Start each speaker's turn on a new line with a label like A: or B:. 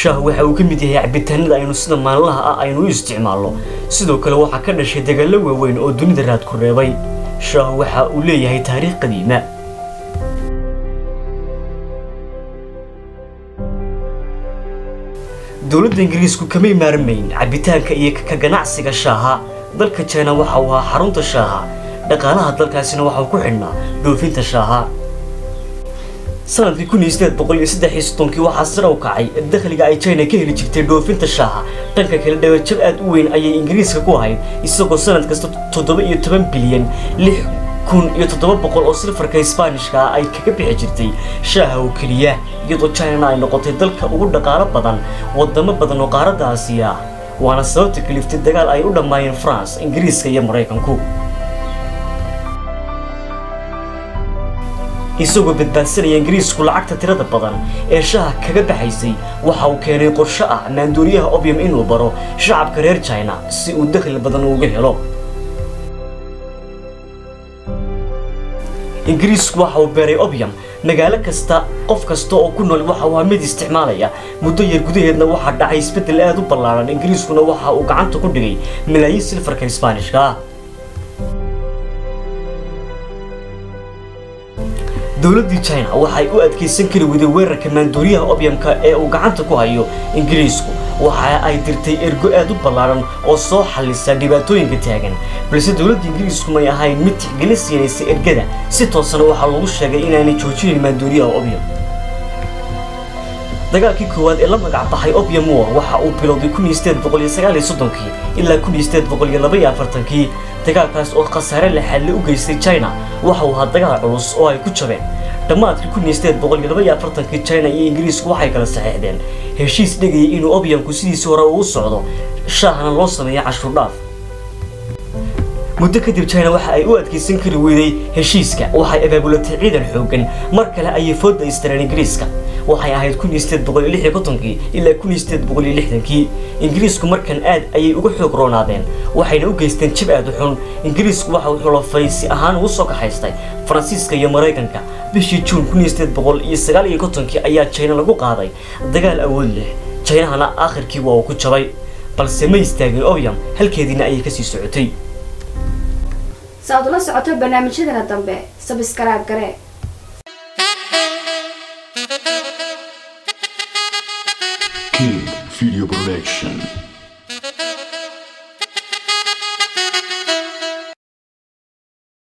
A: shaah waxa uu ka mid yahay cabitaanada aynu sida maalinlaha ah aynu u isticmaalno sidoo kale waxa ka dhashay dagaalo waaweyn oo dunida raad ku reebay shaah waxa uu leeyahay taariikh qadiima dawladda Ingiriisku kamay maarmayn cabitaanka iyo ka ganacsiga shaaha dalka China waxa uu ahaa xarunta shaaha dhaqaalaha dalkaasina waxa uu ku xidhnaa dhoofinta shaaha sanadkii 1833 waxaa sare u kacay dakhliga ay China ka heli jirtay dhoofinta shaaha dhanka kale dhawajab aad u weyn ayay Ingiriiska ku ahayd isagoo sanad kasta 17 bilyan 6,700 oo silfarka Isbaanishka ay kaga bixi jirtay shaaha oo kaliya iyadoo China ay noqotay dalka ugu dhaqaale badan wadamo badan oo qaaradda Aasiya waana sababta kaliftay dagaal ay u dhamaayeen France Ingiriiska iyo Mareykanku isagoo badbaadsanaya Ingiriisku lacagta tirada badan ee shaaha kaga baxaysay waxa uu keenay qorshe ah maandooriyaha opium inuu baro shacabka reer China si uu dakhli badan uga helo Ingiriisku waxa uu beeray opium magaalo kasta qof kasta oo ku nool waxa uu mid isticmaalaya muddo yar gudaheedna waxa dhacay isbedel aad u ballaaran Ingiriiskuna waxa uu gacanta ku dhigay malaayiin silfarka Isbaanishka dawladda China waxay u adkeysan kari wada weerarka maandooriyaha opiumka ee uu gacanta ku hayo Ingiriisku waxa ay dirtay ergo aad u ballaaran oo soo xalisa dhibaatooyinka taagan balse dawladda Ingiriisku ma ahayn mid tixgelinaysa ergada si toosan waxa lagu sheegay inaanay joojin maandooriyaha opium dagaalkii koowaad ee la magac baxay Opium War waxa uu bilowday 1839 ilaa 1842 dagaalkaas oo khasaare la xal u geystay China waxa uu ahaa dagaal culus oo ay ku jabeen dhamaadkii 1842 China iyo Ingiriisku waxay kala saxeexdeen heshiis dhigay inuu opiumku sidiisii hore u socdo shaahna loo sameeyo cashuur dhaaf muddo kadib China waxa ay u adkeysan kari weyday heshiiska waxay abaabulatay ciidan xoogan mar kale ay fooda istareen Ingiriiska waxay ahayd 1856 ilaa 1860 Ingiriisku markan aad ayay uga xoog roonaadeen waxayna u geysteen jab aad u xun Ingiriisku waxa uu xulafay si ahaan ugu soo kaxaystay Faransiiska iyo Mareykanka bishii June 1859 ayaa China lagu qaaday dagaal awood leh China aakhirkii waa ku jabay balse ma istaagin opium halkeedina ay ka sii socotay
B: saadula socoto barnaamijyada dambe subscribe gare
C: King Video Production.